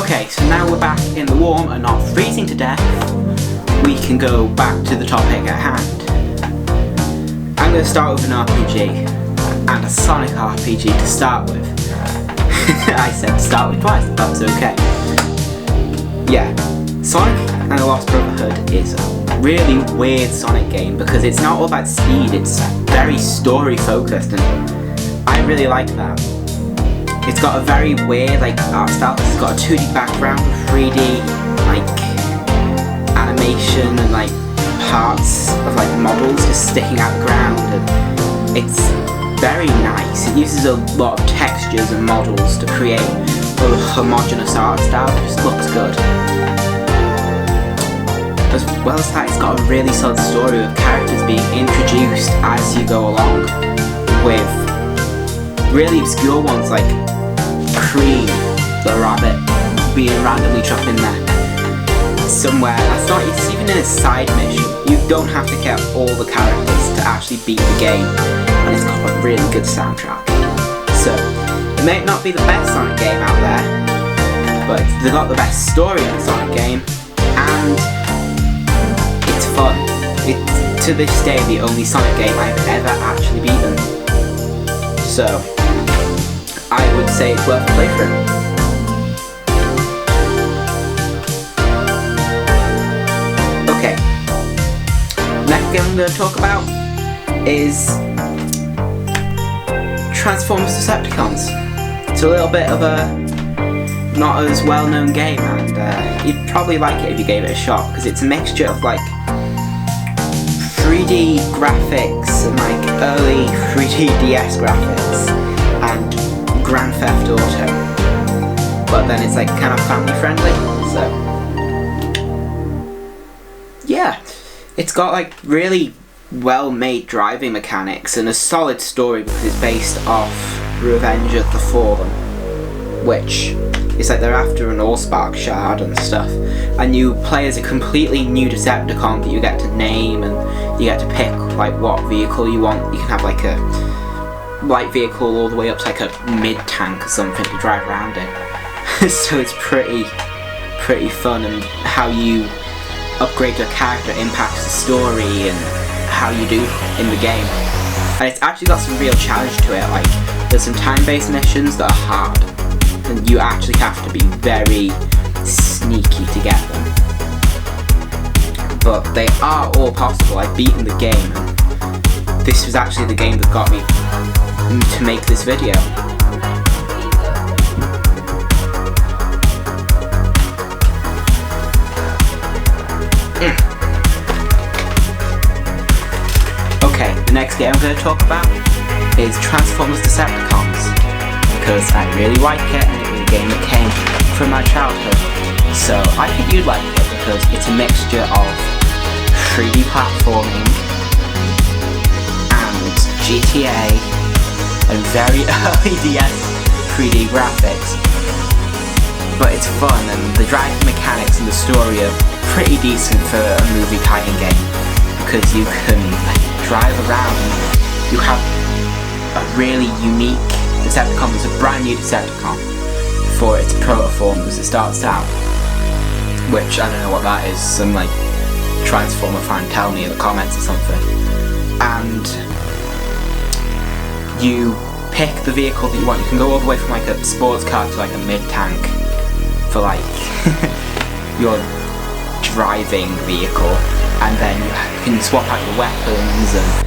Okay, so now we're back in the warm and not freezing to death. We can go back to the topic at hand. I'm going to start with an RPG, and a Sonic RPG to start with. I said start with twice, that was okay. Yeah, Sonic and the Lost Brotherhood is a really weird Sonic game because it's not all about speed, it's very story focused, and I really like that. It's got a very weird art style. It's got a 2D background, 3D animation and parts of models just sticking out the ground, and it's very nice. It uses a lot of textures and models to create a homogeneous art style. It just looks good. As well as that, it's got a really solid story with characters being introduced as you go along, with really obscure ones like Cream the rabbit being randomly dropped in there somewhere. That's not, it's even in a side mission. You don't have to get all the characters to actually beat the game, and it's got a really good soundtrack. So it may not be the best Sonic game out there, but they've got the best story in the Sonic game, and it's fun. It's to this day the only Sonic game I've ever actually beaten. So I would say it's worth a playthrough. Okay, next game I'm going to talk about is Transformers Decepticons. It's a little bit of a not as well known game, and you'd probably like it if you gave it a shot, because it's a mixture of 3D graphics and early 3D DS graphics and Grand Theft Auto, but then it's kind of family friendly. So yeah, it's got really well made driving mechanics and a solid story because it's based off Revenge of the Fallen, which is they're after an Allspark shard and stuff, and you play as a completely new Decepticon that you get to name, and you get to pick what vehicle you want. You can have a light vehicle all the way up to a mid-tank or something to drive around in. So it's pretty fun, and how you upgrade your character impacts the story and how you do in the game. And it's actually got some real challenge to it. There's some time-based missions that are hard, and you actually have to be very sneaky to get them. But they are all possible. I've beaten the game, and this was actually the game that got me to make this video. Okay, the next game I'm going to talk about is Transformers Decepticons, because I really like it, and it was a game that came from my childhood. So I think you'd like it because it's a mixture of 3D platforming and GTA and very early DS 3D graphics, but it's fun, and the driving mechanics and the story are pretty decent for a movie tie-in game, because you can drive around. You have a really unique Decepticon. It's a brand new Decepticon for its protoform as it starts out, which I don't know what that is. Some Transformer fan tell me in the comments or something. And you pick the vehicle that you want. You can go all the way from a sports car to a mid-tank for your driving vehicle, and then you can swap out your weapons and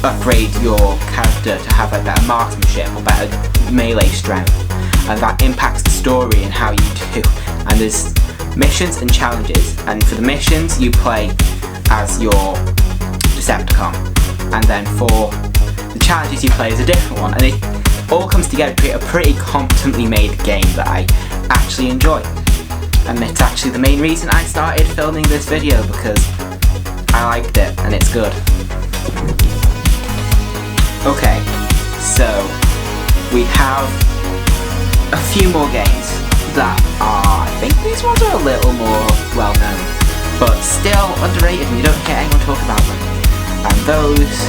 upgrade your character to have better marksmanship or better melee strength, and that impacts the story and how you do. And there's missions and challenges, and for the missions you play as your Decepticon, and then for the challenges you play as a different one, and it all comes together to create a pretty competently made game that I actually enjoy. And it's actually the main reason I started filming this video, because I liked it and it's good. Okay, so we have a few more games that are, I think these ones are a little more well known, but still underrated, and you don't hear anyone talk about them. And those,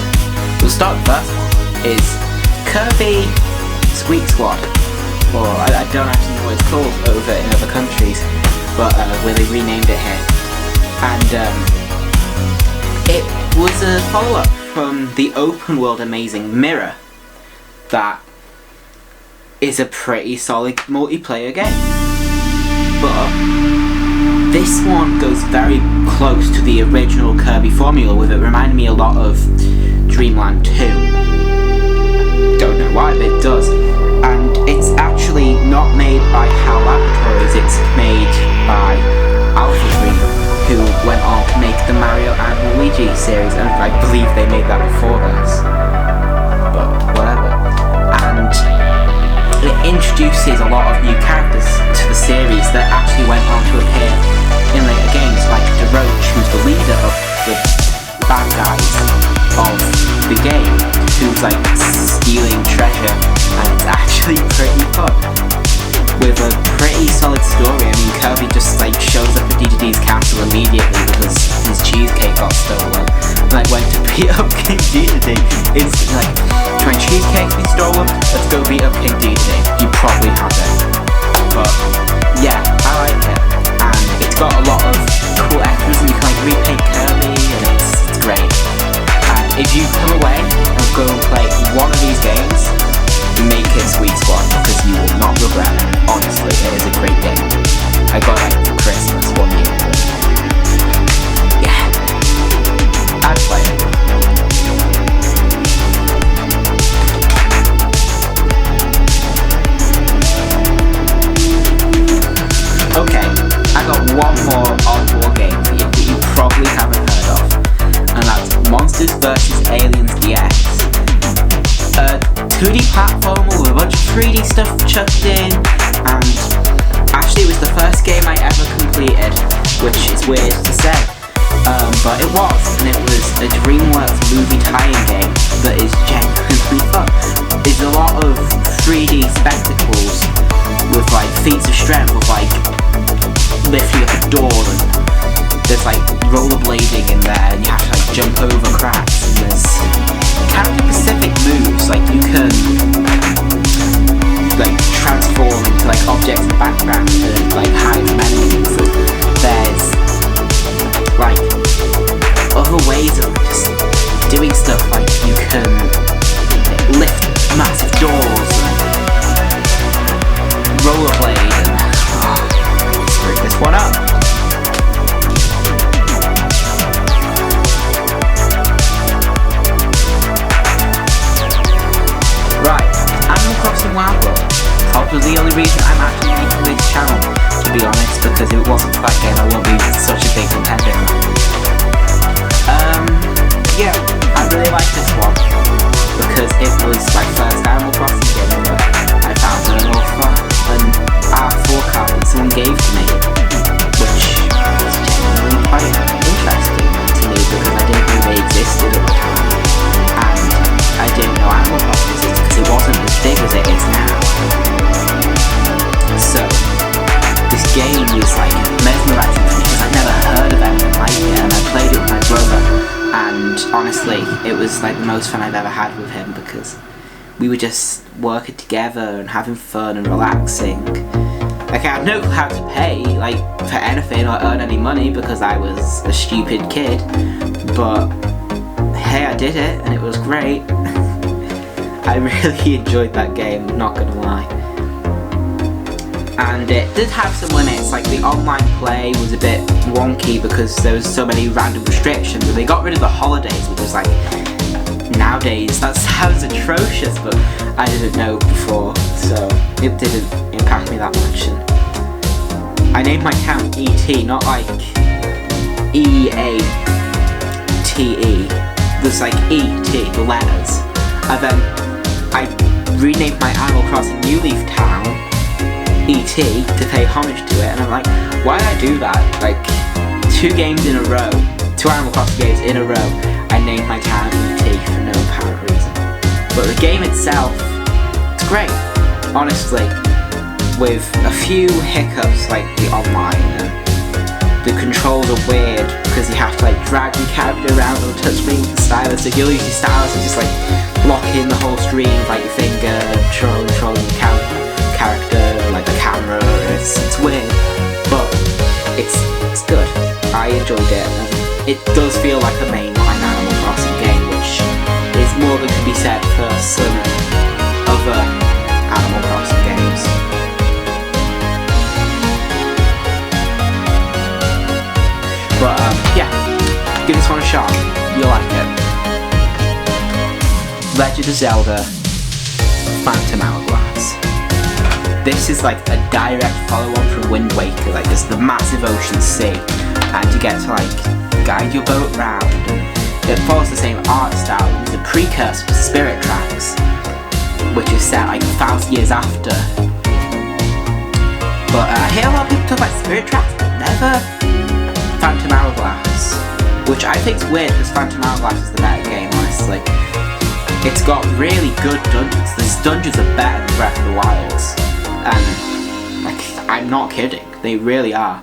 we'll start with the first one, is Kirby Squeak Squad. or I don't actually know what it's called over in other countries, but where they renamed it here. And it was a follow-up from the open world amazing Mirror, that is a pretty solid multiplayer game. But this one goes very close to the original Kirby formula, with it reminding me a lot of Dreamland 2. Don't know why, but it does. And it's actually not made by HAL Laboratories, it's made by Alpha Dream, who went on to make the Mario and Luigi series, and I believe they made that before this. But whatever. And it introduces a lot of new characters to the series that actually went on to appear in later games, like DeRoach, who's the leader of the bad guys of the game, who's like stealing treasure, and it's actually pretty fun. With a pretty solid story. I mean, Kirby just like shows up at Dedede's castle immediately because his cheesecake got stolen. Like, went to beat up King Dedede. Instantly, like, trying cheesecake be stolen? Let's go beat up King Dedede. You probably have it. But yeah, I like it, and it's got a lot of cool extras, and you can like repaint Kirby, and it's great. And if you come away and go and play one of these games, make it Sweet Squad, because you will not regret it. Honestly, it is a great game. I got it for Christmas one year. Yeah, I'd play it. Okay, I got one more oddball game for you that you probably haven't heard of, and that's Monsters vs. Aliens DX. 2D platformer with a bunch of 3D stuff chucked in, and actually it was the first game I ever completed, which is weird to say, but it was, and it was a DreamWorks movie tie-in game that is genuinely fun. There's a lot of 3D spectacles with like feats of strength, with like lifting up a door, and there's like rollerblading in there, and you have to like jump over cracks, and there's character-specific moves, like you can like transform into like objects in the background to like hide from enemies. There's like other ways of just doing stuff, like you can lift massive doors and rollerblade, and let's bring this one up. Right, Animal Crossing Wild World. Probably the only reason I'm actually making this channel, to be honest, because if it wasn't for that game I wouldn't be such a big contender. Yeah, I really like this one, because it was my first Animal Crossing game, but I found it an awful fun, and art 4 card that someone gave to me, which was genuinely quite interesting to me, because I didn't know they existed at the time, and I didn't know Animal Crossing existed because it wasn't as big as it is now. So this game was like mesmerizing for me because I'd never heard of anything like it, and I played it with my brother, and honestly it was like the most fun I've ever had with him, because we were just working together and having fun and relaxing. Like, I had no clue how to pay like for anything or earn any money because I was a stupid kid, but hey, I did it and it was great. I really enjoyed that game, not gonna lie. And it did have some limits, like the online play was a bit wonky because there was so many random restrictions, and they got rid of the holidays, which was like, nowadays that sounds atrocious, but I didn't know before, so it didn't impact me that much. And I named my account ET, not like EATE. There's like ET, the letters. And then I renamed my Animal Crossing New Leaf Town ET to pay homage to it, and I'm like, why did I do that? Like, 2 games in a row, 2 Animal Crossing games in a row, I named my town ET for no apparent reason. But the game itself, it's great, honestly, with a few hiccups like the online, and the controls are weird because you have to like drag your character around on the touchscreen with the stylus, so you'll use your stylus and just like lock in the whole screen with like your finger and controlling the character. enjoyed it. It does feel like a mainline Animal Crossing game, which is more than can be said for some other Animal Crossing games. But yeah, give this one a shot. You'll like it. Legend of Zelda Phantom Hourglass. This is like a direct follow-on from Wind Waker. Like, there's the massive ocean sea, and you get to like guide your boat round. And it follows the same art style. It's a precursor to Spirit Tracks, which is set like 1,000 years after. But I hear a lot of people talk about Spirit Tracks, but never Phantom Hourglass, which I think is weird because Phantom Hourglass is the better game, honestly. It's got really good dungeons. These dungeons are better than Breath of the Wild. And like, I'm not kidding, they really are.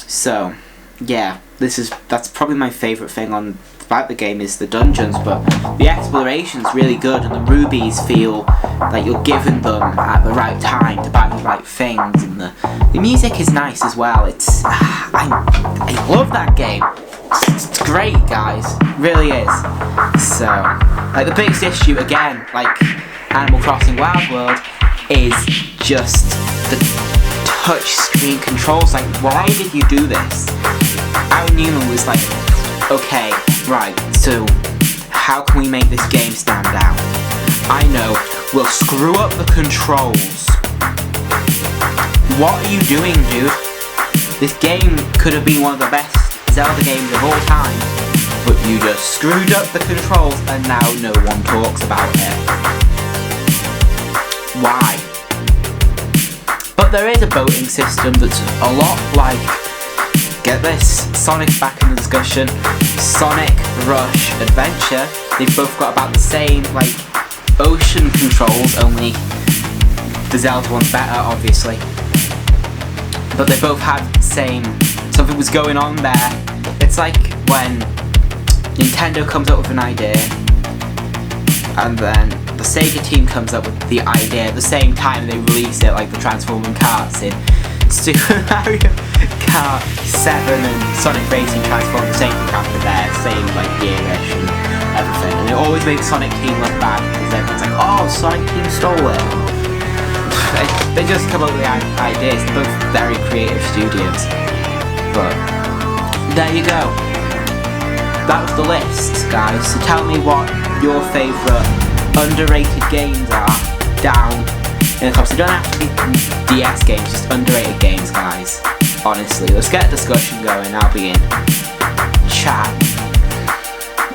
So yeah, that's probably my favourite thing about the game is the dungeons, but the exploration's really good, and the rubies feel like you're giving them at the right time to buy the right things, and the music is nice as well. It's I love that game. It's great, guys, it really is. So like, the biggest issue again, like Animal Crossing Wild World, is just the touch screen controls. Like, why did you do this? Aaron Newman was like, okay, right, so how can we make this game stand out? I know, we'll screw up the controls. What are you doing, dude? This game could have been one of the best Zelda games of all time, but you just screwed up the controls and now no one talks about it. Why? But there is a boating system that's a lot like, get this, Sonic's back in the discussion, Sonic Rush Adventure. They've both got about the same like ocean controls, only the Zelda one's better, obviously. But they both had the same, something was going on there. It's like when Nintendo comes up with an idea, and then the Sega team comes up with the idea at the same time they release it, like the transforming carts in Super Mario Kart 7 and Sonic Racing transform the same thing after there, same like gear-ish and everything, and it always makes Sonic team look bad because everyone's like, oh, Sonic team stole it. They just come up with the ideas. They're both very creative studios. But there you go. That was the list, guys. So tell me what your favourite underrated games are down in the comments. They don't have to be DS games, just underrated games, guys. Honestly, let's get a discussion going. I'll be in chat.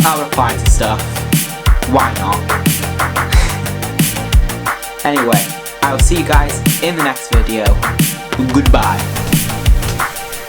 I'll reply to stuff. Why not? Anyway, I will see you guys in the next video. Goodbye.